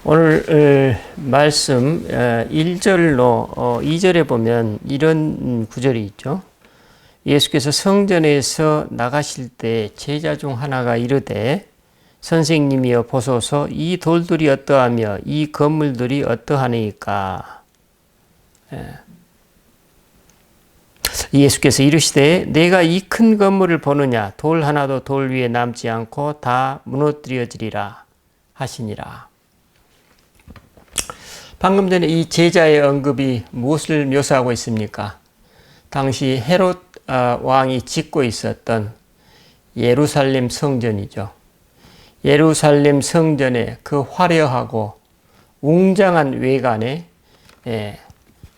오늘 말씀 1절로 2절에 보면 이런 구절이 있죠. 예수께서 성전에서 나가실 때 제자 중 하나가 이르되 선생님이여 보소서 이 돌들이 어떠하며 이 건물들이 어떠하니까. 예수께서 이르시되 내가 이 큰 건물을 보느냐 돌 하나도 돌 위에 남지 않고 다 무너뜨려지리라 하시니라. 방금 전에 이 제자의 언급이 무엇을 묘사하고 있습니까? 당시 헤롯 왕이 짓고 있었던 예루살렘 성전이죠. 예루살렘 성전의 그 화려하고 웅장한 외관에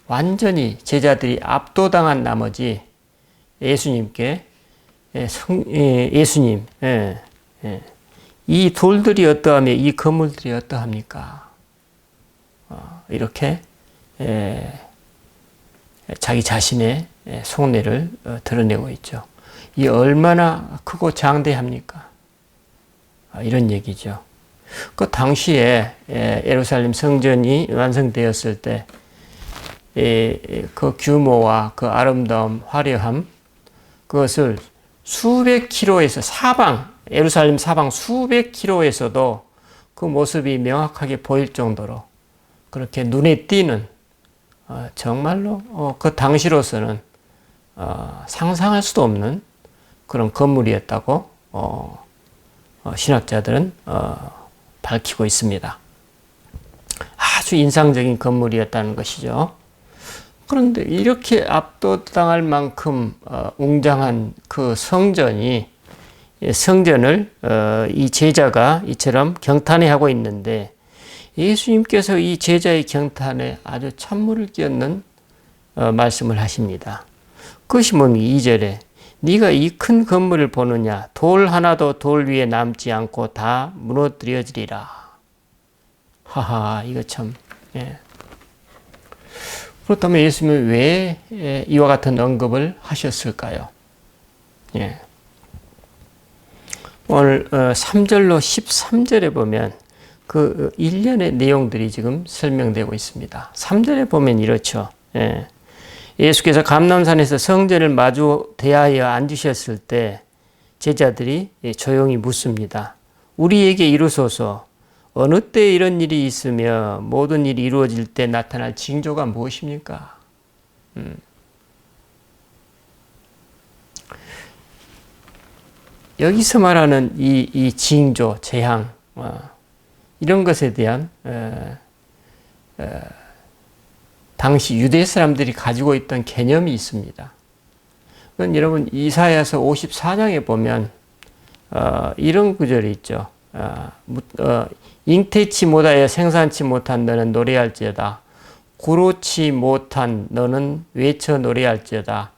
완전히 제자들이 압도당한 나머지 예수님께 예수님 이 돌들이 어떠하며 이 건물들이 어떠합니까? 이렇게 자기 자신의 속내를 드러내고 있죠. 이 얼마나 크고 장대합니까? 이런 얘기죠. 그 당시에 예루살렘 성전이 완성되었을 때 그 규모와 그 아름다움, 화려함, 그것을 수백 킬로에서 예루살렘 사방 수백 킬로에서도 그 모습이 명확하게 보일 정도로 그렇게 눈에 띄는 정말로 그 당시로서는 상상할 수도 없는 그런 건물이었다고 신학자들은 밝히고 있습니다. 아주 인상적인 건물이었다는 것이죠. 그런데 이렇게 압도당할 만큼 웅장한 그 성전을 이 제자가 이처럼 경탄해하고 있는데 예수님께서 이 제자의 경탄에 아주 찬물을 끼얹는 말씀을 하십니다. 그것이 뭡니까? 2절에 네가 이 큰 건물을 보느냐 돌 하나도 돌 위에 남지 않고 다 무너뜨려지리라. 하하, 이거 참. 그렇다면 예수님은 왜 이와 같은 언급을 하셨을까요? 오늘 3절로 13절에 보면 그 일련의 내용들이 지금 설명되고 있습니다. 3절에 보면 이렇죠. 예수께서 감람산에서 성전을 마주 대하여 앉으셨을 때 제자들이 조용히 묻습니다. 우리에게 이루소서 어느 때 이런 일이 있으며 모든 일이 이루어질 때 나타날 징조가 무엇입니까? 여기서 말하는 이 징조, 재앙, 이런 것에 대한 당시 유대 사람들이 가지고 있던 개념이 있습니다. 그건 여러분 이사야서 54장에 보면 이런 구절이 있죠. 잉태치 못하여 생산치 못한 너는 노래할지어다. 구로치 못한 너는 외쳐 노래할지어다.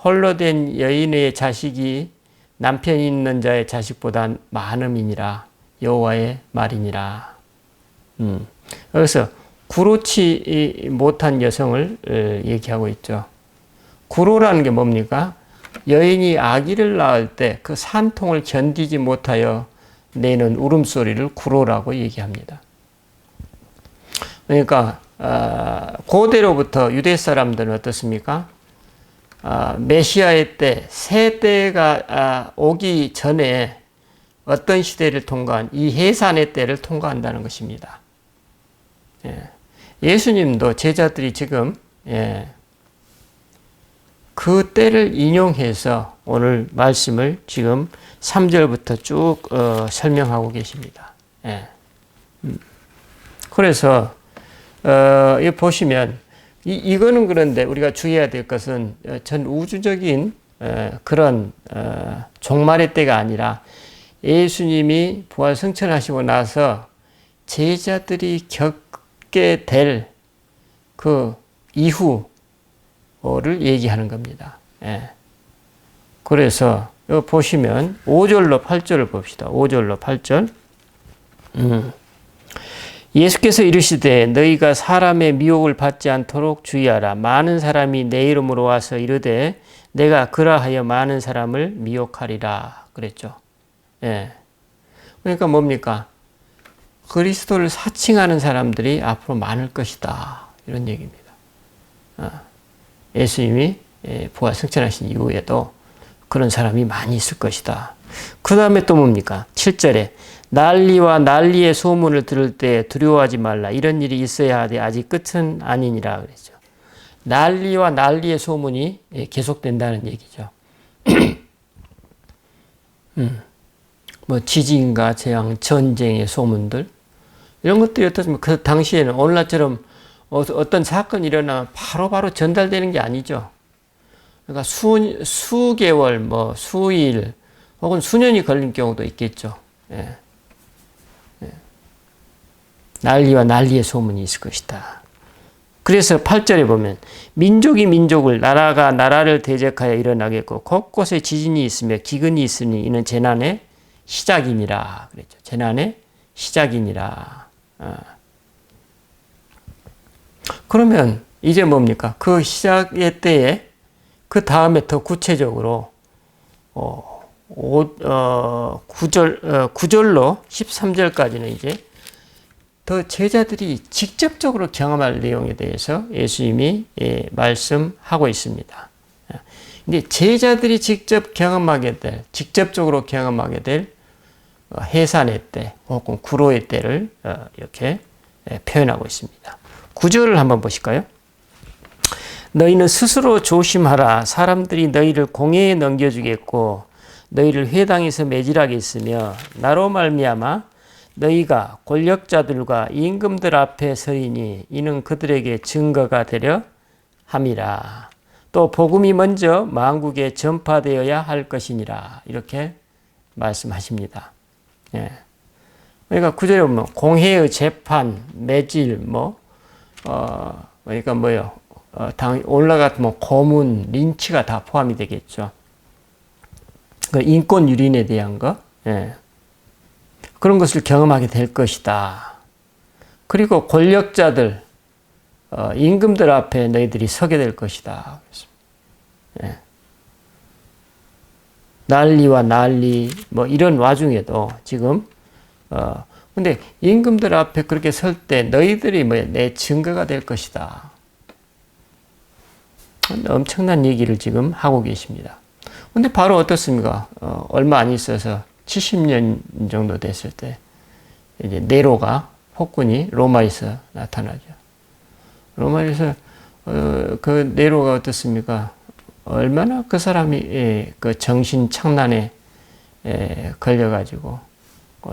홀로 된 여인의 자식이 남편 있는 자의 자식보다 많음이니라. 여호와의 말이니라. 그래서 구로치 못한 여성을 얘기하고 있죠. 구로라는 게 뭡니까? 여인이 아기를 낳을 때 그 산통을 견디지 못하여 내는 울음소리를 구로라고 얘기합니다. 그러니까 고대로부터 유대 사람들은 어떻습니까? 메시아의 때, 새 때가 오기 전에 어떤 시대를 통과한 이 해산의 때를 통과한다는 것입니다. 예수님도 제자들이 지금 그 때를 인용해서 오늘 말씀을 지금 3절부터 쭉 설명하고 계십니다. 그래서 여기 보시면 이거는 그런데 우리가 주의해야 될 것은 전 우주적인 그런 종말의 때가 아니라 예수님이 부활 승천하시고 나서 제자들이 겪게 될 그 이후를 얘기하는 겁니다. 그래서 여기 보시면 5절로 8절을 봅시다. 5절로 8절. 예수께서 이르시되 너희가 사람의 미혹을 받지 않도록 주의하라. 많은 사람이 내 이름으로 와서 이르되 내가 그라하여 많은 사람을 미혹하리라 그랬죠. 그러니까 뭡니까? 그리스도를 사칭하는 사람들이 앞으로 많을 것이다. 이런 얘기입니다. 예수님이 부활 승천하신 이후에도 그런 사람이 많이 있을 것이다. 그 다음에 또 뭡니까? 7절에 난리와 난리의 소문을 들을 때 두려워하지 말라. 이런 일이 있어야 하되 아직 끝은 아니니라 그랬죠. 난리와 난리의 소문이 계속된다는 얘기죠. 뭐 지진과 재앙, 전쟁의 소문들 이런 것들이 어떻습니까? 그 당시에는 오늘날처럼 어떤 사건이 일어나면 바로바로 전달되는 게 아니죠. 그러니까 수개월, 뭐 수일 혹은 수년이 걸린 경우도 있겠죠. 예. 예. 난리와 난리의 소문이 있을 것이다. 그래서 8절에 보면 민족이 민족을 나라가 나라를 대적하여 일어나겠고 곳곳에 지진이 있으며 기근이 있으니 이는 재난의 시작이니라 그랬죠. 재난의 시작이니라. 그러면 이제 뭡니까? 그 시작의 때에 그 다음에 더 구체적으로 9절로 13절까지는 이제 더 제자들이 직접적으로 경험할 내용에 대해서 예수님이 말씀하고 있습니다. 근데 제자들이 직접적으로 경험하게 될 해산의 때 혹은 구로의 때를 이렇게 표현하고 있습니다. 9절을 한번 보실까요? 너희는 스스로 조심하라. 사람들이 너희를 공회에 넘겨주겠고 너희를 회당에서 매질하게 있으며 나로 말미암아 너희가 권력자들과 임금들 앞에 서리니 이는 그들에게 증거가 되려 함이라. 또 복음이 먼저 만국에 전파되어야 할 것이니라. 이렇게 말씀하십니다. 예. 그러니까 구절에 보면 공회의 재판, 매질, 그러니까 뭐요? 올라갔으면 고문, 린치가 다 포함이 되겠죠. 그 인권 유린에 대한 거, 예. 그런 것을 경험하게 될 것이다. 그리고 권력자들, 임금들 앞에 너희들이 서게 될 것이다. 예. 난리와 난리, 이런 와중에도 지금, 근데 임금들 앞에 그렇게 설 때 너희들이 내 증거가 될 것이다. 엄청난 얘기를 지금 하고 계십니다. 근데 바로 어떻습니까? 얼마 안 있어서 70년 정도 됐을 때 이제 네로가 폭군이 로마에서 나타나죠. 로마에서 그 네로가 어떻습니까? 얼마나 그 사람이 그 정신 착란에 걸려가지고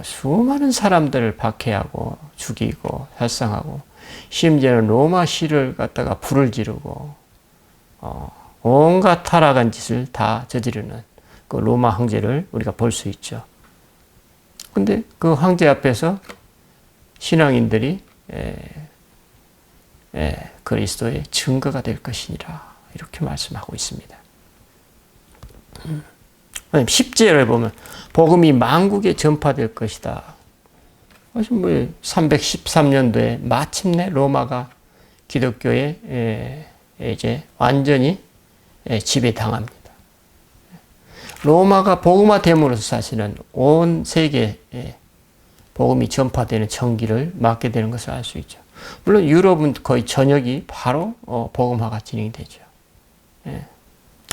수많은 사람들을 박해하고 죽이고 살상하고 심지어는 로마 시를 갖다가 불을 지르고 온갖 타락한 짓을 다 저지르는 그 로마 황제를 우리가 볼 수 있죠. 근데 그 황제 앞에서 신앙인들이 그리스도의 증거가 될 것이니라 이렇게 말씀하고 있습니다. 10절을 보면 복음이 만국에 전파될 것이다. 313년도에 마침내 로마가 기독교에 이제 완전히 지배당합니다. 로마가 복음화됨으로써 사실은 온 세계에 복음이 전파되는 전기를 맡게 되는 것을 알 수 있죠. 물론 유럽은 거의 전역이 바로 복음화가 진행이 되죠.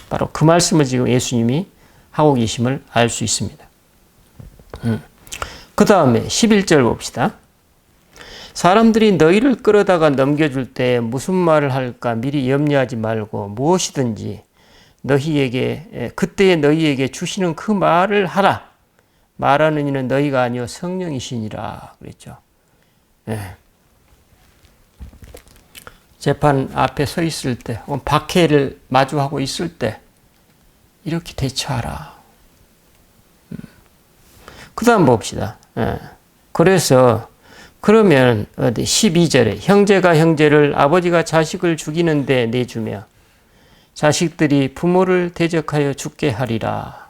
바로 그 말씀을 지금 예수님이 하고 계심을 알 수 있습니다. 그 다음에 11절 봅시다. 사람들이 너희를 끌어다가 넘겨줄 때 무슨 말을 할까 미리 염려하지 말고 무엇이든지 그때에 너희에게 주시는 그 말을 하라. 말하는 이는 너희가 아니요 성령이시니라 그랬죠. 재판 앞에 서 있을 때, 박해를 마주하고 있을 때 이렇게 대처하라. 그 다음 봅시다. 그래서 그러면 12절에 형제가 형제를 아버지가 자식을 죽이는데 내주며 자식들이 부모를 대적하여 죽게 하리라.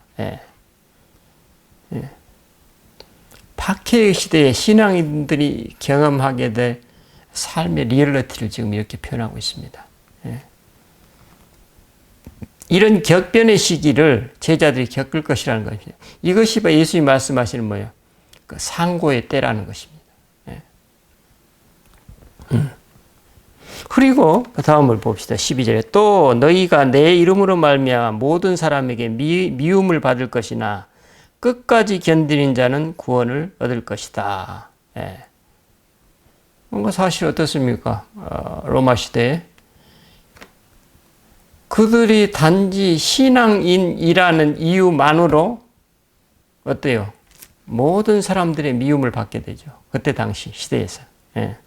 박해의 시대에 신앙인들이 경험하게 될 삶의 리얼리티를 지금 이렇게 표현하고 있습니다. 이런 격변의 시기를 제자들이 겪을 것이라는 것입니다. 이것이 예수님이 말씀하시는 뭐예요? 그 상고의 때라는 것입니다. 그리고 그 다음을 봅시다. 12절에 또 너희가 내 이름으로 말미암아 모든 사람에게 미움을 받을 것이나 끝까지 견디는 자는 구원을 얻을 것이다. 예. 뭔가 사실 어떻습니까? 로마 시대에 그들이 단지 신앙인이라는 이유만으로 어때요? 모든 사람들의 미움을 받게 되죠. 그때 당시 시대에서. 예.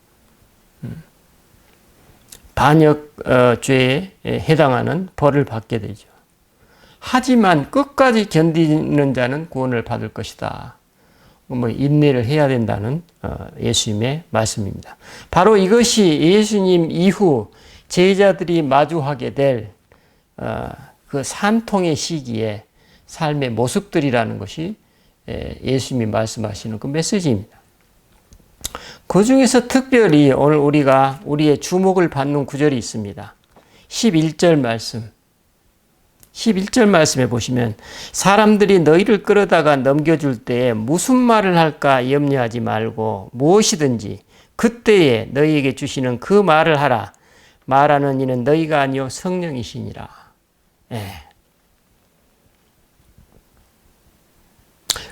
반역죄에 해당하는 벌을 받게 되죠. 하지만 끝까지 견디는 자는 구원을 받을 것이다. 인내를 해야 된다는 예수님의 말씀입니다. 바로 이것이 예수님 이후 제자들이 마주하게 될 그 산통의 시기에 삶의 모습들이라는 것이 예수님이 말씀하시는 그 메시지입니다. 그 중에서 특별히 오늘 우리가 우리의 주목을 받는 구절이 있습니다. 11절 말씀. 11절 말씀에 보시면 사람들이 너희를 끌어다가 넘겨줄 때에 무슨 말을 할까 염려하지 말고 무엇이든지 그때에 너희에게 주시는 그 말을 하라. 말하는 이는 너희가 아니요 성령이시니라. 예.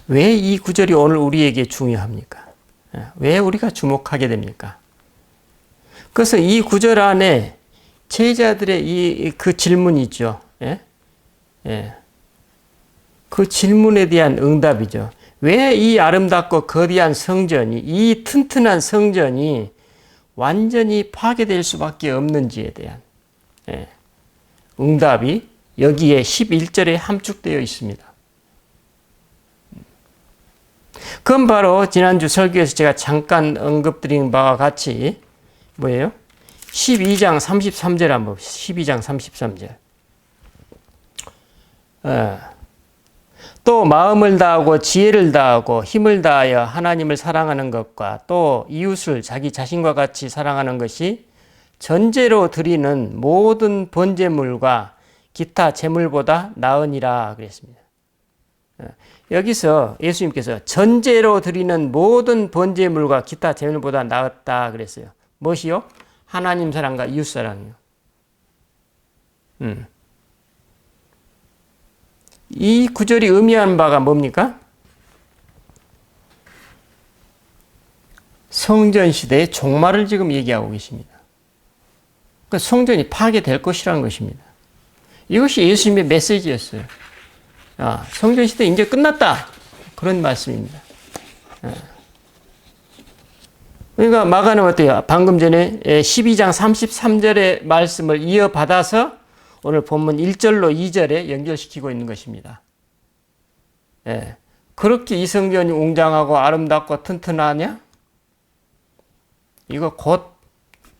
왜 이 구절이 오늘 우리에게 중요합니까? 왜 우리가 주목하게 됩니까? 그래서 이 구절 안에 제자들의 그 질문이 있죠. 예? 예. 그 질문에 대한 응답이죠. 왜 이 아름답고 거대한 성전이, 이 튼튼한 성전이 완전히 파괴될 수밖에 없는지에 대한 응답이 여기에 11절에 함축되어 있습니다. 그건 바로 지난주 설교에서 제가 잠깐 언급드린 바와 같이 뭐예요? 12장 33절 한번 봅시다. 12장 33절. 또 마음을 다하고 지혜를 다하고 힘을 다하여 하나님을 사랑하는 것과 또 이웃을 자기 자신과 같이 사랑하는 것이 전제로 드리는 모든 번제물과 기타 제물보다 나으니라 그랬습니다. 여기서 예수님께서 전제로 드리는 모든 번제물과 기타 제물보다 나았다 그랬어요. 무엇이요? 하나님 사랑과 이웃 사랑이요. 이 구절이 의미하는 바가 뭡니까? 성전 시대의 종말을 지금 얘기하고 계십니다. 그러니까 성전이 파괴될 것이라는 것입니다. 이것이 예수님의 메시지였어요. 성전 시대 이제 끝났다. 그런 말씀입니다. 그러니까 마가는 어때요? 방금 전에 12장 33절의 말씀을 이어받아서 오늘 본문 1절로 2절에 연결시키고 있는 것입니다. 예. 그렇게 이 성전이 웅장하고 아름답고 튼튼하냐? 이거 곧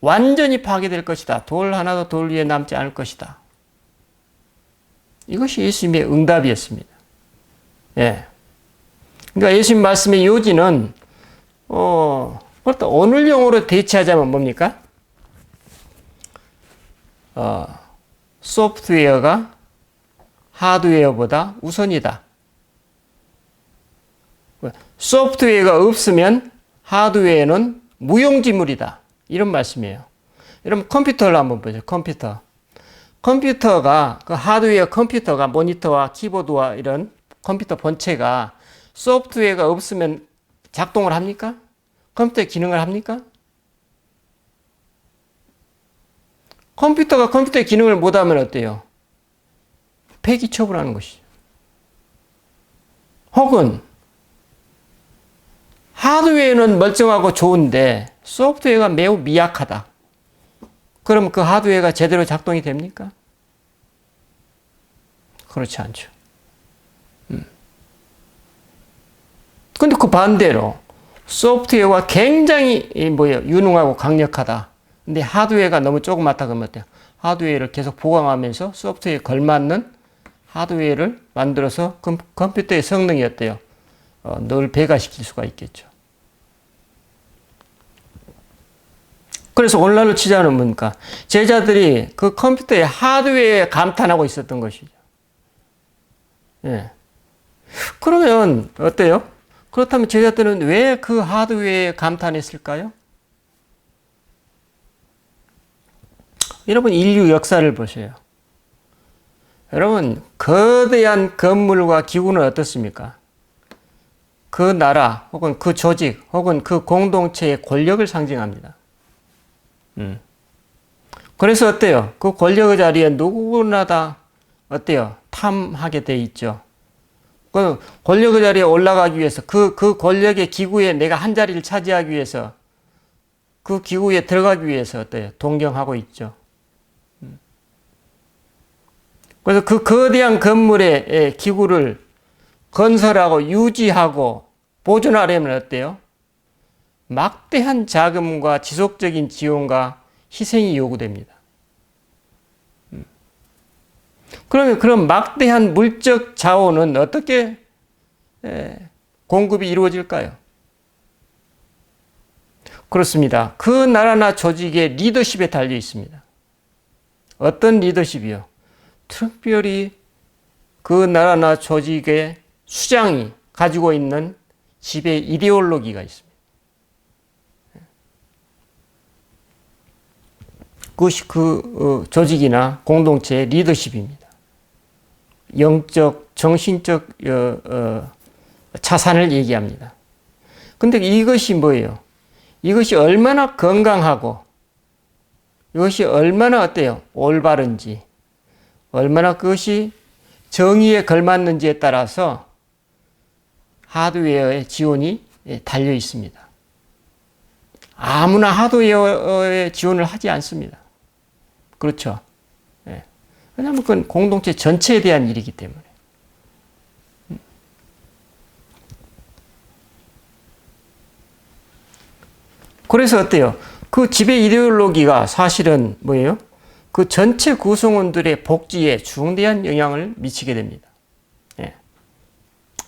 완전히 파괴될 것이다. 돌 하나도 돌 위에 남지 않을 것이다. 이것이 예수님의 응답이었습니다. 예. 그러니까 예수님 말씀의 요지는, 오늘용어로 대체하자면 뭡니까? 소프트웨어가 하드웨어보다 우선이다. 소프트웨어가 없으면 하드웨어는 무용지물이다. 이런 말씀이에요. 여러분 컴퓨터를 한번 보죠. 컴퓨터가 그 하드웨어 컴퓨터가 모니터와 키보드와 이런 컴퓨터 본체가 소프트웨어가 없으면 작동을 합니까? 컴퓨터의 기능을 합니까? 컴퓨터가 컴퓨터의 기능을 못하면 어때요? 폐기 처분하는 것이죠. 혹은 하드웨어는 멀쩡하고 좋은데 소프트웨어가 매우 미약하다. 그럼 그 하드웨어가 제대로 작동이 됩니까? 그렇지 않죠. 근데 그 반대로 소프트웨어가 굉장히 유능하고 강력하다. 근데 하드웨어가 너무 조그맣다 그러면 어때요? 하드웨어를 계속 보강하면서 소프트웨어에 걸맞는 하드웨어를 만들어서 컴퓨터의 성능이 어때요? 늘 배가시킬 수가 있겠죠. 그래서 오늘날로 치자면 뭡니까? 제자들이 그 컴퓨터의 하드웨어에 감탄하고 있었던 것이죠. 예. 그러면 어때요? 그렇다면 제자들은 왜 그 하드웨어에 감탄했을까요? 여러분 인류 역사를 보세요. 여러분 거대한 건물과 기구는 어떻습니까? 그 나라 혹은 그 조직 혹은 그 공동체의 권력을 상징합니다. 그래서 어때요? 그 권력의 자리에 누구나 다 어때요? 탐하게 돼 있죠. 그 권력의 자리에 올라가기 위해서 그 권력의 기구에 내가 한 자리를 차지하기 위해서 그 기구에 들어가기 위해서 어때요? 동경하고 있죠. 그래서 그 거대한 건물의 기구를 건설하고 유지하고 보존하려면 어때요? 막대한 자금과 지속적인 지원과 희생이 요구됩니다. 그러면 그런 막대한 물적 자원은 어떻게 공급이 이루어질까요? 그렇습니다. 그 나라나 조직의 리더십에 달려 있습니다. 어떤 리더십이요? 특별히 그 나라나 조직의 수장이 가지고 있는 지배 이데올로기가 있습니다. 그것이 그 조직이나 공동체의 리더십입니다. 영적, 정신적 자산을 얘기합니다. 근데 이것이 뭐예요? 이것이 얼마나 건강하고 이것이 얼마나 어때요? 올바른지 얼마나 그것이 정의에 걸맞는지에 따라서 하드웨어의 지원이 달려 있습니다. 아무나 하드웨어의 지원을 하지 않습니다. 그렇죠? 왜냐하면 그건 공동체 전체에 대한 일이기 때문에. 그래서 어때요? 그 지배 이데올로기가 사실은 뭐예요? 그 전체 구성원들의 복지에 중대한 영향을 미치게 됩니다.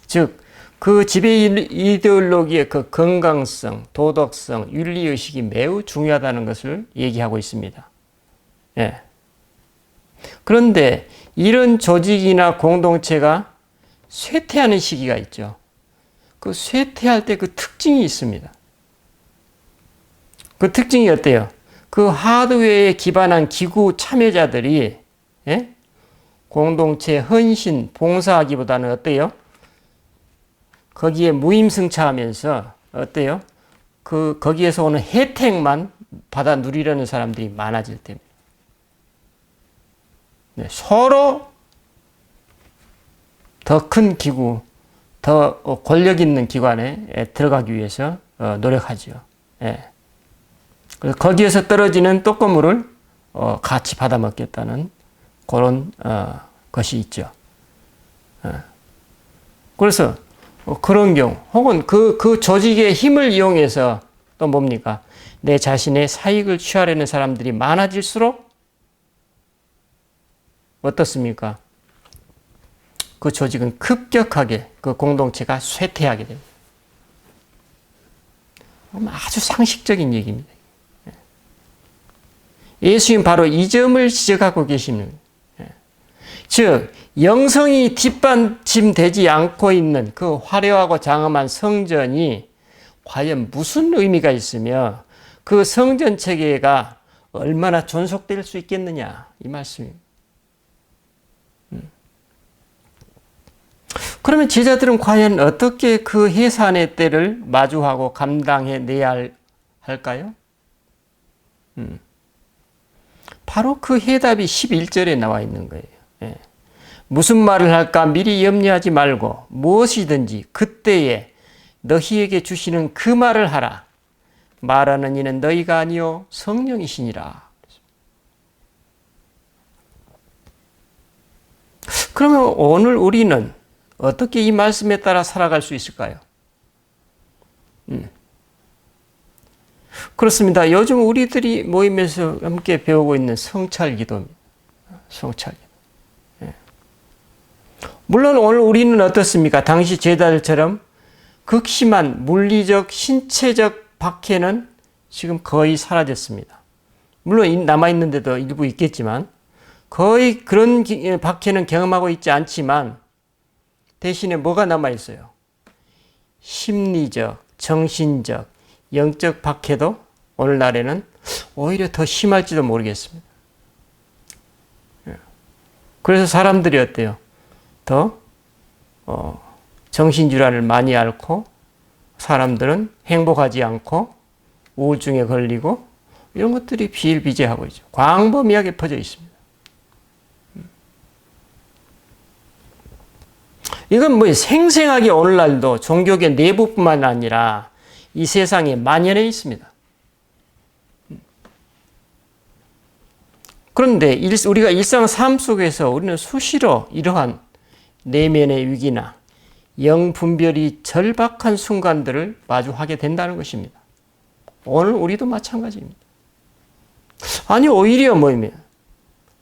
즉, 그 지배 이데올로기의 그 건강성, 도덕성, 윤리의식이 매우 중요하다는 것을 얘기하고 있습니다. 그런데 이런 조직이나 공동체가 쇠퇴하는 시기가 있죠. 그 쇠퇴할 때 그 특징이 있습니다. 그 특징이 어때요? 그 하드웨어에 기반한 기구 참여자들이 공동체 헌신, 봉사하기보다는 어때요? 거기에 무임승차하면서 어때요? 거기에서 오는 혜택만 받아 누리려는 사람들이 많아질 때입니다. 서로 더 큰 기구, 더 권력 있는 기관에 들어가기 위해서 노력하죠. 그래서 거기에서 떨어지는 떡고물을 같이 받아 먹겠다는 그런 것이 있죠. 그래서 그런 경우 혹은 그 조직의 힘을 이용해서 또 뭡니까? 내 자신의 사익을 취하려는 사람들이 많아질수록 어떻습니까? 그 조직은 급격하게 그 공동체가 쇠퇴하게 됩니다. 아주 상식적인 얘기입니다. 예수님 바로 이 점을 지적하고 계시는 거예요. 즉 영성이 뒷받침되지 않고 있는 그 화려하고 장엄한 성전이 과연 무슨 의미가 있으며 그 성전 체계가 얼마나 존속될 수 있겠느냐 이 말씀입니다. 그러면 제자들은 과연 어떻게 그 해산의 때를 마주하고 감당해내야 할까요? 바로 그 해답이 11절에 나와 있는 거예요. 무슨 말을 할까 미리 염려하지 말고 무엇이든지 그때에 너희에게 주시는 그 말을 하라. 말하는 이는 너희가 아니요 성령이시니라. 그러면 오늘 우리는 어떻게 이 말씀에 따라 살아갈 수 있을까요? 그렇습니다. 요즘 우리들이 모이면서 함께 배우고 있는 성찰기도입니다. 성찰기도. 물론 오늘 우리는 어떻습니까? 당시 제자들처럼 극심한 물리적, 신체적 박해는 지금 거의 사라졌습니다. 물론 남아있는데도 일부 있겠지만 거의 그런 박해는 경험하고 있지 않지만 대신에 뭐가 남아있어요? 심리적, 정신적, 영적 박해도 오늘날에는 오히려 더 심할지도 모르겠습니다. 그래서 사람들이 어때요? 더 정신질환을 많이 앓고 사람들은 행복하지 않고 우울증에 걸리고 이런 것들이 비일비재하고 있죠. 광범위하게 퍼져 있습니다. 이건 뭐 생생하게 오늘날도 종교계 내부뿐만 아니라 이 세상에 만연해 있습니다. 그런데 우리가 일상 삶 속에서 우리는 수시로 이러한 내면의 위기나 영분별이 절박한 순간들을 마주하게 된다는 것입니다. 오늘 우리도 마찬가지입니다. 아니 오히려 뭐냐면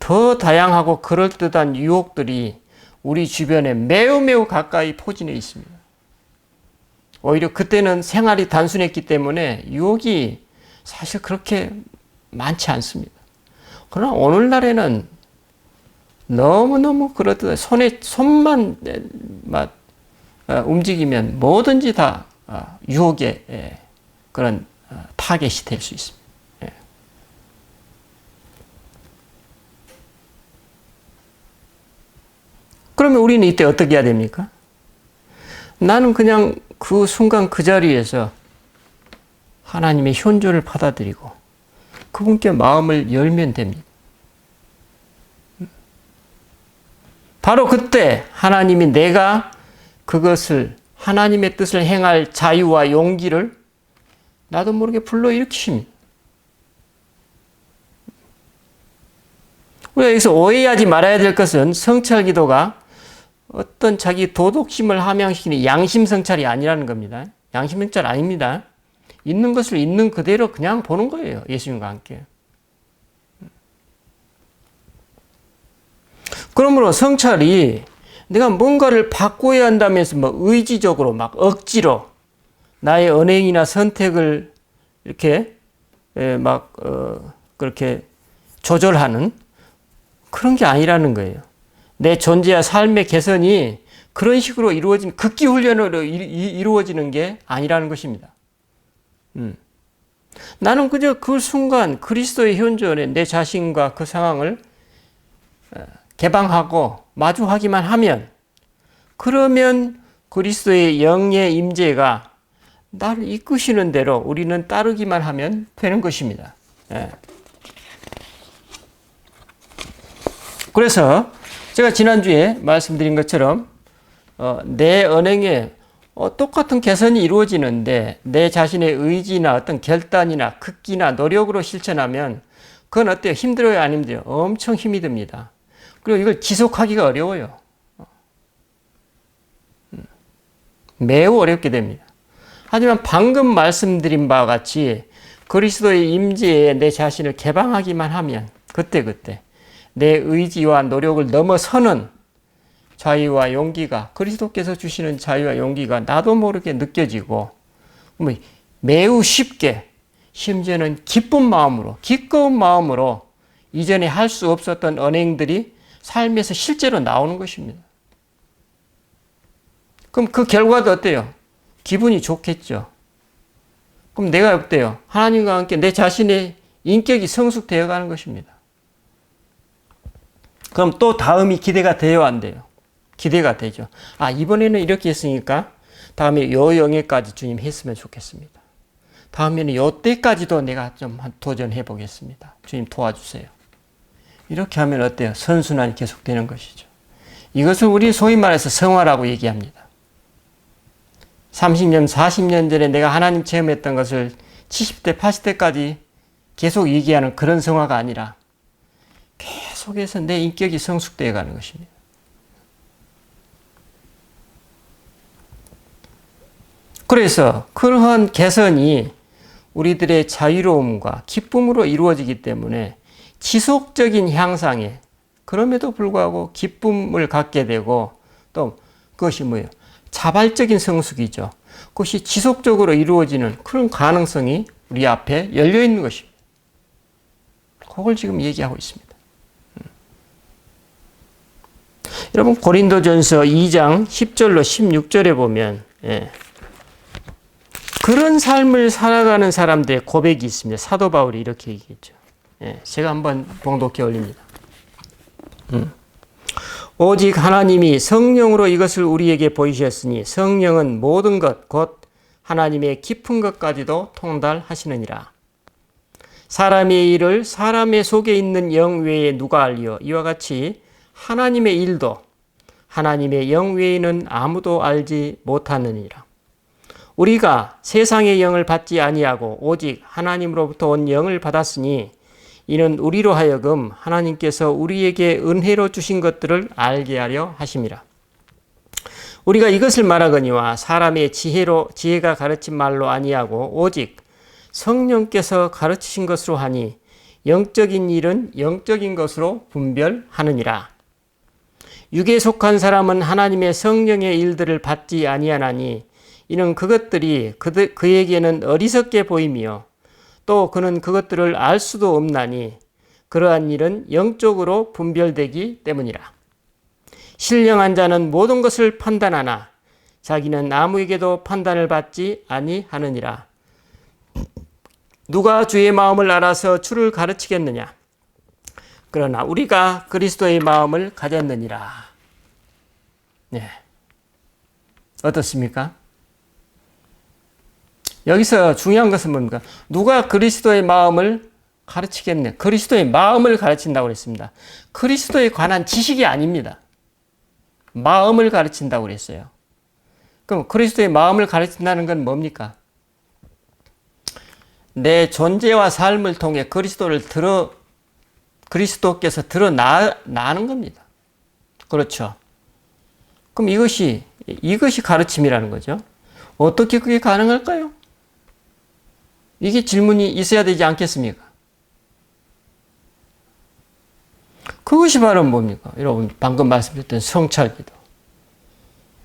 더 다양하고 그럴듯한 유혹들이 우리 주변에 매우 가까이 포진해 있습니다. 오히려 그때는 생활이 단순했기 때문에 유혹이 사실 그렇게 많지 않습니다. 그러나 오늘날에는 너무너무 그렇듯 손만 움직이면 뭐든지 다 유혹의 그런 타겟이 될 수 있습니다. 그러면 우리는 이때 어떻게 해야 됩니까? 나는 그냥 그 순간 그 자리에서 하나님의 현존을 받아들이고 그분께 마음을 열면 됩니다. 바로 그때 하나님이 내가 그것을 하나님의 뜻을 행할 자유와 용기를 나도 모르게 불러일으키십니다. 우리가 여기서 오해하지 말아야 될 것은 성찰 기도가 어떤 자기 도덕심을 함양시키는 양심 성찰이 아니라는 겁니다. 양심 성찰 아닙니다. 있는 것을 있는 그대로 그냥 보는 거예요. 예수님과 함께. 그러므로 성찰이 내가 뭔가를 바꿔야 한다면서 뭐 의지적으로 막 억지로 나의 언행이나 선택을 이렇게 그렇게 조절하는 그런 게 아니라는 거예요. 내 존재와 삶의 개선이 그런 식으로 이루어진 극기 훈련으로 이루어지는 게 아니라는 것입니다. 나는 그저 그 순간 그리스도의 현존에 내 자신과 그 상황을 개방하고 마주하기만 하면 그러면 그리스도의 영의 임재가 나를 이끄시는 대로 우리는 따르기만 하면 되는 것입니다. 그래서 제가 지난주에 말씀드린 것처럼 내 언행에 똑같은 개선이 이루어지는데 내 자신의 의지나 어떤 결단이나 극기나 노력으로 실천하면 그건 어때요? 힘들어요? 안 힘들어요? 엄청 힘이 듭니다. 그리고 이걸 지속하기가 어려워요. 매우 어렵게 됩니다. 하지만 방금 말씀드린 바와 같이 그리스도의 임재에 내 자신을 개방하기만 하면 그때 내 의지와 노력을 넘어서는 자유와 용기가 그리스도께서 주시는 자유와 용기가 나도 모르게 느껴지고 매우 쉽게 심지어는 기쁜 마음으로 기꺼운 마음으로 이전에 할 수 없었던 언행들이 삶에서 실제로 나오는 것입니다. 그럼 그 결과도 어때요? 기분이 좋겠죠. 그럼 내가 어때요? 하나님과 함께 내 자신의 인격이 성숙되어 가는 것입니다. 그럼 또 다음이 기대가 돼요, 안 돼요? 기대가 되죠. 아, 이번에는 이렇게 했으니까 다음에 요 영예까지 주님 했으면 좋겠습니다. 다음에는 요 때까지도 내가 좀 도전해 보겠습니다. 주님 도와주세요. 이렇게 하면 어때요? 선순환이 계속되는 것이죠. 이것을 우리 소위 말해서 성화라고 얘기합니다. 30년, 40년 전에 내가 하나님 체험했던 것을 70대, 80대까지 계속 얘기하는 그런 성화가 아니라 계속해서 내 인격이 성숙되어 가는 것입니다. 그래서 그러한 개선이 우리들의 자유로움과 기쁨으로 이루어지기 때문에 지속적인 향상에 그럼에도 불구하고 기쁨을 갖게 되고 또 그것이 뭐예요? 자발적인 성숙이죠. 그것이 지속적으로 이루어지는 그런 가능성이 우리 앞에 열려 있는 것입니다. 그걸 지금 얘기하고 있습니다. 여러분 고린도전서 2장 10절로 16절에 보면 그런 삶을 살아가는 사람들의 고백이 있습니다. 사도 바울이 이렇게 얘기했죠. 제가 한번 봉독해 올립니다. 오직 하나님이 성령으로 이것을 우리에게 보이셨으니 성령은 모든 것 곧 하나님의 깊은 것까지도 통달하시느니라. 사람의 일을 사람의 속에 있는 영 외에 누가 알리요? 이와 같이 하나님의 일도 하나님의 영 외에는 아무도 알지 못하느니라. 우리가 세상의 영을 받지 아니하고 오직 하나님으로부터 온 영을 받았으니 이는 우리로 하여금 하나님께서 우리에게 은혜로 주신 것들을 알게 하려 하심이라. 우리가 이것을 말하거니와 사람의 지혜가 가르친 말로 아니하고 오직 성령께서 가르치신 것으로 하니 영적인 일은 영적인 것으로 분별하느니라. 육에 속한 사람은 하나님의 성령의 일들을 받지 아니하나니 이는 그것들이 그에게는 어리석게 보이며 또 그는 그것들을 알 수도 없나니 그러한 일은 영적으로 분별되기 때문이라. 신령한 자는 모든 것을 판단하나 자기는 아무에게도 판단을 받지 아니하느니라. 누가 주의 마음을 알아서 주를 가르치겠느냐? 그러나 우리가 그리스도의 마음을 가졌느니라. 네. 어떻습니까? 여기서 중요한 것은 뭡니까? 누가 그리스도의 마음을 가르치겠네. 그리스도의 마음을 가르친다고 그랬습니다. 그리스도에 관한 지식이 아닙니다. 마음을 가르친다고 그랬어요. 그럼 그리스도의 마음을 가르친다는 건 뭡니까? 내 존재와 삶을 통해 그리스도께서 드러나는 겁니다. 그렇죠. 그럼 이것이 가르침이라는 거죠. 어떻게 그게 가능할까요? 이게 질문이 있어야 되지 않겠습니까? 그것이 바로 뭡니까? 여러분 방금 말씀드렸던 성찰기도.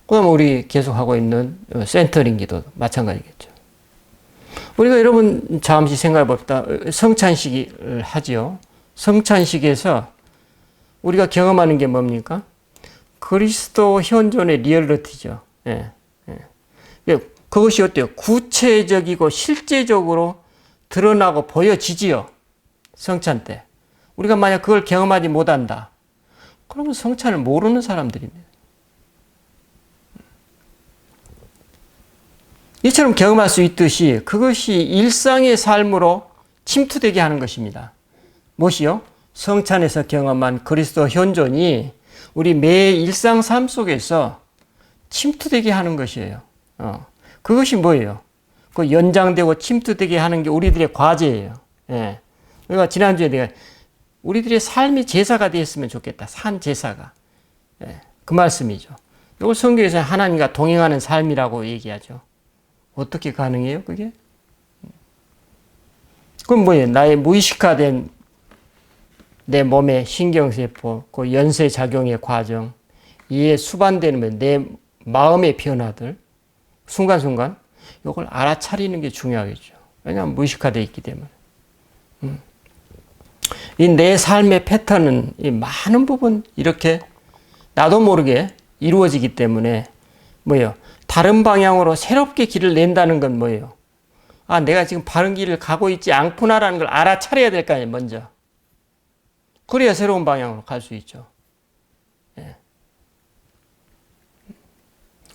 그다음 우리 계속 하고 있는 센터링 기도도 마찬가지겠죠. 우리가 여러분 잠시 생각해 봅시다. 성찬식을 하지요. 성찬식에서 우리가 경험하는 게 뭡니까? 그리스도 현존의 리얼리티죠. 예. 그것이 어때요? 구체적이고 실제적으로 드러나고 보여지지요. 성찬 때. 우리가 만약 그걸 경험하지 못한다. 그러면 성찬을 모르는 사람들입니다. 이처럼 경험할 수 있듯이 그것이 일상의 삶으로 침투되게 하는 것입니다. 무엇이요? 성찬에서 경험한 그리스도 현존이 우리 매 일상 삶 속에서 침투되게 하는 것이에요. 그것이 뭐예요? 그 연장되고 침투되게 하는 게 우리들의 과제예요. 예. 우리가 지난주에 내가 우리들의 삶이 제사가 되었으면 좋겠다. 산 제사가. 예. 그 말씀이죠. 이걸 성경에서 하나님과 동행하는 삶이라고 얘기하죠. 어떻게 가능해요, 그게? 그럼 뭐예요? 나의 무의식화된 내 몸의 신경세포, 그 연쇄작용의 과정, 이에 수반되는 내 마음의 변화들, 순간순간 이걸 알아차리는 게 중요하겠죠. 왜냐하면 무의식화되어 있기 때문에. 이 내 삶의 패턴은 이 많은 부분 이렇게 나도 모르게 이루어지기 때문에 뭐예요? 다른 방향으로 새롭게 길을 낸다는 건 뭐예요? 아, 내가 지금 바른 길을 가고 있지 않구나라는 걸 알아차려야 될 거 아니에요, 먼저. 그래야 새로운 방향으로 갈 수 있죠. 예.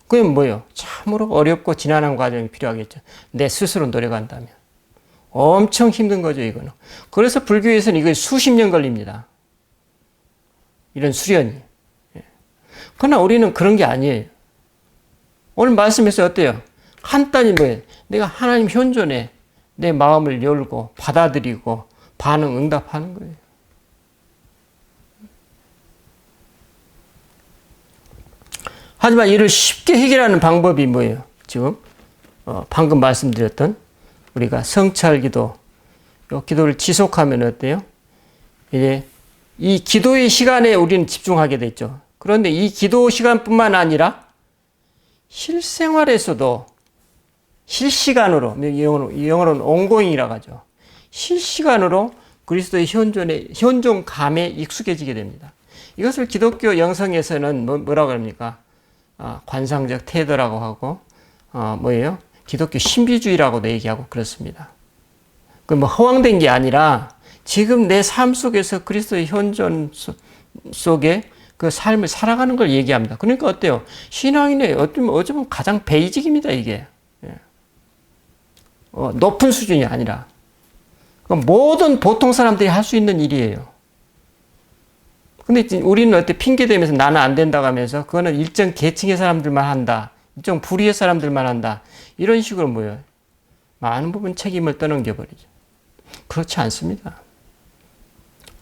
그게 뭐예요? 참으로 어렵고 지난한 과정이 필요하겠죠. 내 스스로 노력한다면. 엄청 힘든 거죠, 이거는. 그래서 불교에서는 이거 수십 년 걸립니다. 이런 수련이. 예. 그러나 우리는 그런 게 아니에요. 오늘 말씀에서 어때요? 간단히 뭐예요? 내가 하나님 현존에 내 마음을 열고 받아들이고 반응, 응답하는 거예요. 하지만 이를 쉽게 해결하는 방법이 뭐예요? 지금 방금 말씀드렸던 우리가 성찰기도, 이 기도를 지속하면 어때요? 이제 이 기도의 시간에 우리는 집중하게 됐죠. 그런데 이 기도 시간뿐만 아니라 실생활에서도 실시간으로, 영어로는 ongoing이라고 하죠. 실시간으로 그리스도의 현존감에 익숙해지게 됩니다. 이것을 기독교 영성에서는 뭐라고 합니까? 관상적 태도라고 하고, 뭐예요? 기독교 신비주의라고도 얘기하고 그렇습니다. 그 뭐 허황된 게 아니라 지금 내 삶 속에서 그리스도의 현존 속에 그 삶을 살아가는 걸 얘기합니다. 그러니까 어때요? 신앙인의 어쩌면 가장 베이직입니다, 이게. 높은 수준이 아니라. 모든 보통 사람들이 할 수 있는 일이에요. 근데 우리는 어때 핑계 대면서 나는 안 된다고 하면서 그거는 일정 계층의 사람들만 한다. 일정 부류의 사람들만 한다. 이런 식으로 뭐예요? 많은 부분 책임을 떠넘겨 버리죠. 그렇지 않습니다.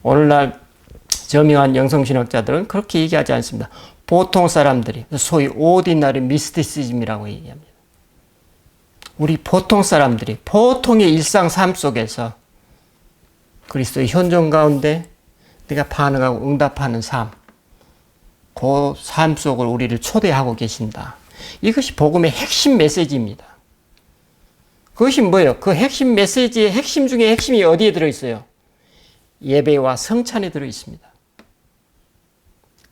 오늘날 저명한 영성신학자들은 그렇게 얘기하지 않습니다. 보통 사람들이 소위 오디너리 미스티시즘이라고 얘기합니다. 우리 보통 사람들이 보통의 일상 삶 속에서 그리스도의 현존 가운데 내가 반응하고 응답하는 삶, 그 삶 속을 우리를 초대하고 계신다. 이것이 복음의 핵심 메시지입니다. 그것이 뭐예요? 그 핵심 메시지의 핵심 중에 핵심이 어디에 들어있어요? 예배와 성찬에 들어있습니다.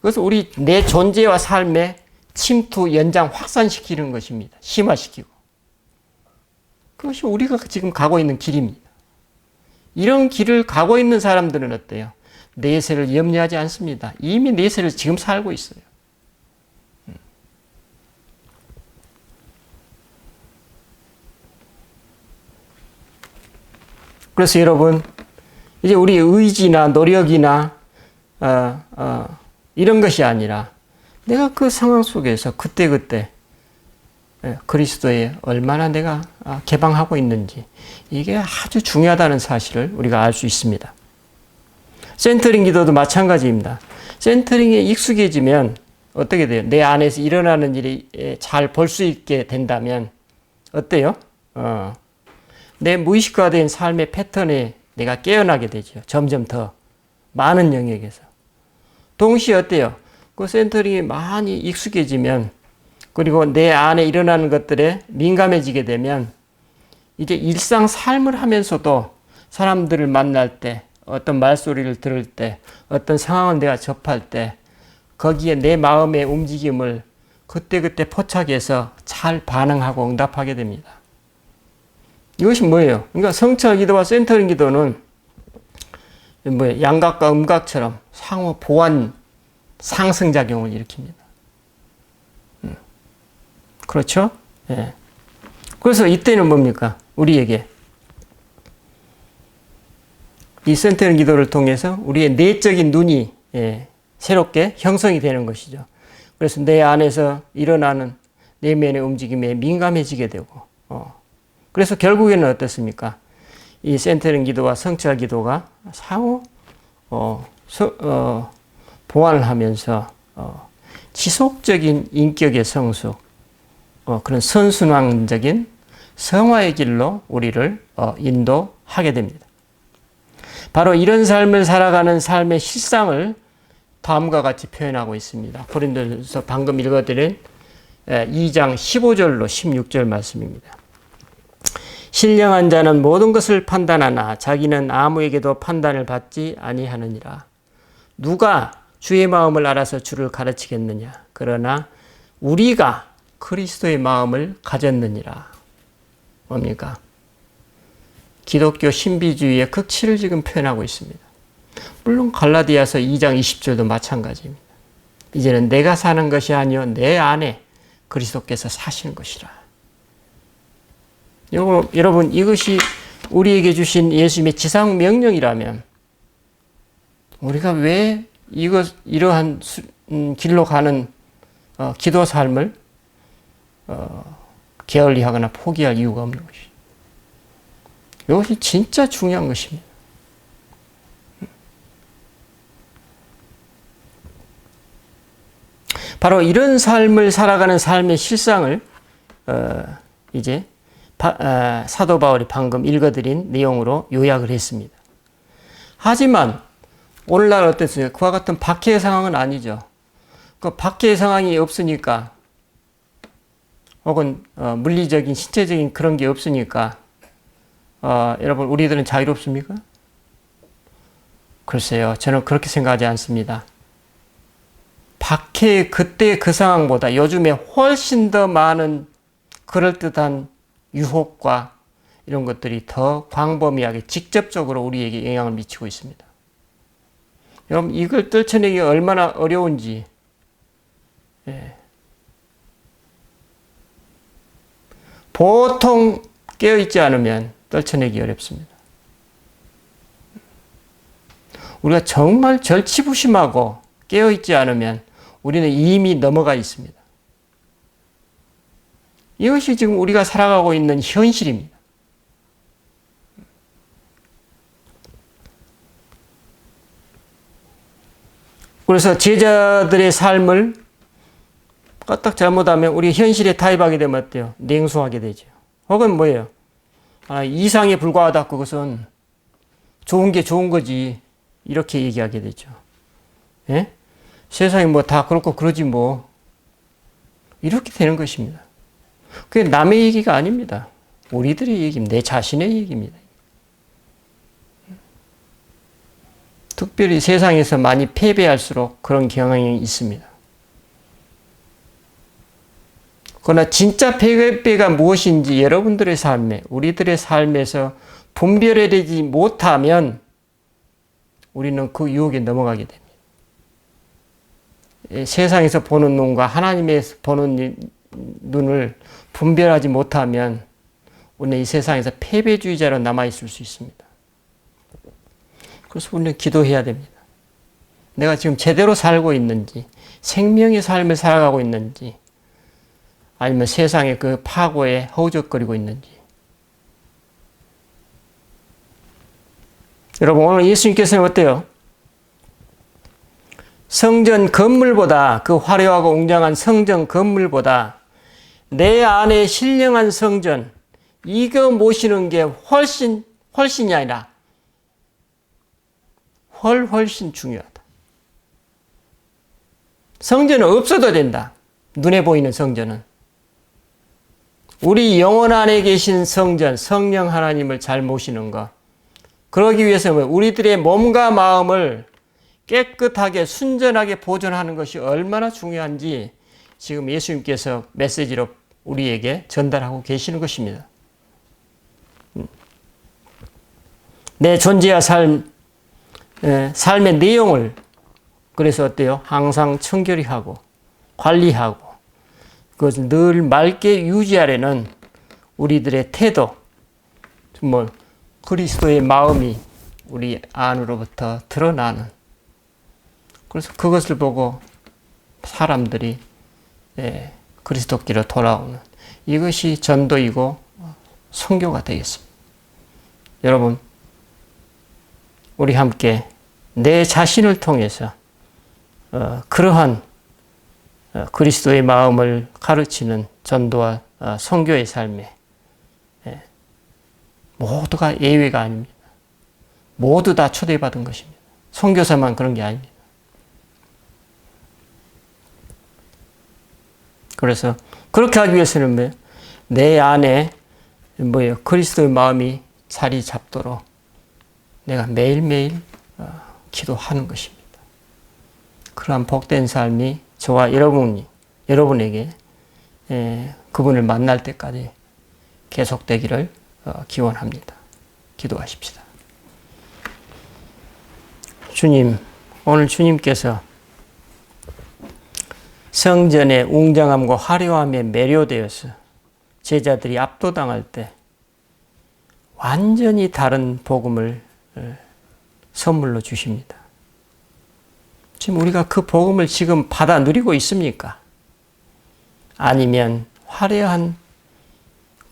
그래서 내 존재와 삶에 침투, 연장, 확산시키는 것입니다. 심화시키고. 그것이 우리가 지금 가고 있는 길입니다. 이런 길을 가고 있는 사람들은 어때요? 내세를 염려하지 않습니다. 이미 내세를 지금 살고 있어요. 그래서 여러분, 이제 우리 의지나 노력이나 이런 것이 아니라 내가 그 상황 속에서 그때그때 그리스도에 얼마나 내가 개방하고 있는지 이게 아주 중요하다는 사실을 우리가 알 수 있습니다. 센터링 기도도 마찬가지입니다. 센터링에 익숙해지면 어떻게 돼요? 내 안에서 일어나는 일이 잘 볼 수 있게 된다면 어때요? 내 무의식화된 삶의 패턴에 내가 깨어나게 되죠. 점점 더 많은 영역에서. 동시에 어때요? 그 센터링이 많이 익숙해지면 그리고 내 안에 일어나는 것들에 민감해지게 되면 이제 일상 삶을 하면서도 사람들을 만날 때 어떤 말소리를 들을 때 어떤 상황을 내가 접할 때 거기에 내 마음의 움직임을 그때그때 포착해서 잘 반응하고 응답하게 됩니다. 이것이 뭐예요? 그러니까 성찰 기도와 센터링 기도는 뭐예요? 양각과 음각처럼 상호 보완 상승작용을 일으킵니다. 그렇죠? 예. 그래서 이때는 뭡니까? 우리에게 이 센터링 기도를 통해서 우리의 내적인 눈이 새롭게 형성이 되는 것이죠. 그래서 내 안에서 일어나는 내면의 움직임에 민감해지게 되고 그래서 결국에는 어떻습니까? 이 센터링 기도와 성찰 기도가 상호 보완을 하면서 지속적인 인격의 성숙, 그런 선순환적인 성화의 길로 우리를 인도하게 됩니다. 바로 이런 삶을 살아가는 삶의 실상을 다음과 같이 표현하고 있습니다. 고린도전서 방금 읽어드린 2장 15절로 16절 말씀입니다. 신령한 자는 모든 것을 판단하나 자기는 아무에게도 판단을 받지 아니하느니라. 누가 주의 마음을 알아서 주를 가르치겠느냐. 그러나 우리가 그리스도의 마음을 가졌느니라. 뭡니까? 기독교 신비주의의 극치를 지금 표현하고 있습니다. 물론 갈라디아서 2장 20절도 마찬가지입니다. 이제는 내가 사는 것이 아니요 내 안에 그리스도께서 사시는 것이라. 여러분 이것이 우리에게 주신 예수님의 지상 명령이라면 우리가 왜 이러한 길로 가는 기도 삶을 게을리하거나 포기할 이유가 없는 것이죠. 이것이 진짜 중요한 것입니다. 바로 이런 삶을 살아가는 삶의 실상을 이제 사도 바울이 방금 읽어드린 내용으로 요약을 했습니다. 하지만 오늘날 어땠어요? 그와 같은 박해의 상황은 아니죠. 그 박해의 상황이 없으니까 혹은 물리적인 신체적인 그런 게 없으니까 여러분 우리들은 자유롭습니까? 글쎄요. 저는 그렇게 생각하지 않습니다. 박해의 그때 그 상황보다 요즘에 훨씬 더 많은 그럴듯한 유혹과 이런 것들이 더 광범위하게 직접적으로 우리에게 영향을 미치고 있습니다. 여러분, 이걸 떨쳐내기가 얼마나 어려운지. 예. 보통 깨어있지 않으면 떨쳐내기 어렵습니다. 우리가 정말 절치부심하고 깨어있지 않으면 우리는 이미 넘어가 있습니다. 이것이 지금 우리가 살아가고 있는 현실입니다. 그래서 제자들의 삶을 까딱 잘못하면 우리 현실에 타협하게 되면 어때요? 냉소하게 되죠. 혹은 뭐예요? 이상에 불과하다. 그것은 좋은 게 좋은 거지. 이렇게 얘기하게 되죠. 예? 세상이 뭐 다 그렇고 그러지 뭐. 이렇게 되는 것입니다. 그게 남의 얘기가 아닙니다. 우리들의 얘기입니다. 내 자신의 얘기입니다. 특별히 세상에서 많이 패배할수록 그런 경향이 있습니다. 그러나 진짜 패배가 무엇인지 여러분들의 삶에, 우리들의 삶에서 분별해내지 못하면 우리는 그 유혹에 넘어가게 됩니다. 세상에서 보는 눈과 하나님에서 보는 눈을 분별하지 못하면 우리는 이 세상에서 패배주의자로 남아있을 수 있습니다. 그래서 우리는 기도해야 됩니다. 내가 지금 제대로 살고 있는지, 생명의 삶을 살아가고 있는지, 아니면 세상의 그 파고에 허우적거리고 있는지. 여러분, 오늘 예수님께서는 어때요? 성전 건물보다, 그 화려하고 웅장한 성전 건물보다 내 안에 신령한 성전, 이거 모시는 게 훨씬이 아니라 훨씬 중요하다. 성전은 없어도 된다. 눈에 보이는 성전은. 우리 영혼 안에 계신 성전, 성령 하나님을 잘 모시는 것. 그러기 위해서는 우리들의 몸과 마음을 깨끗하게 순전하게 보존하는 것이 얼마나 중요한지 지금 예수님께서 메시지로 우리에게 전달하고 계시는 것입니다. 내 존재와 삶의 내용을 그래서 어때요? 항상 청결히 하고 관리하고 그것을 늘 맑게 유지하려는 우리들의 태도, 정말 그리스도의 마음이 우리 안으로부터 드러나는, 그래서 그것을 보고 사람들이 그리스도께로 돌아오는, 이것이 전도이고 선교가 되겠습니다. 여러분, 우리 함께 내 자신을 통해서 그러한 그리스도의 마음을 가르치는 전도와 선교의 삶에 모두가 예외가 아닙니다. 모두 다 초대받은 것입니다. 선교사만 그런 게 아닙니다. 그래서 그렇게 하기 위해서는 뭐예요? 내 안에 그리스도의 마음이 자리 잡도록 내가 매일매일 기도하는 것입니다. 그러한 복된 삶이 저와 여러분에게 그분을 만날 때까지 계속되기를 기원합니다. 기도하십시다. 주님, 오늘 주님께서 성전의 웅장함과 화려함에 매료되어서 제자들이 압도당할 때 완전히 다른 복음을 선물로 주십니다. 지금 우리가 그 복음을 지금 받아 누리고 있습니까? 아니면 화려한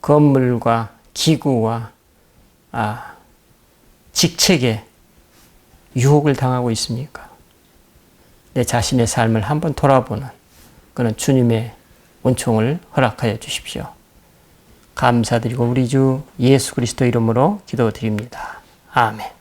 건물과 기구와 직책에 유혹을 당하고 있습니까? 내 자신의 삶을 한번 돌아보는 그런 주님의 은총을 허락하여 주십시오. 감사드리고 우리 주 예수 그리스도 이름으로 기도드립니다. 아멘.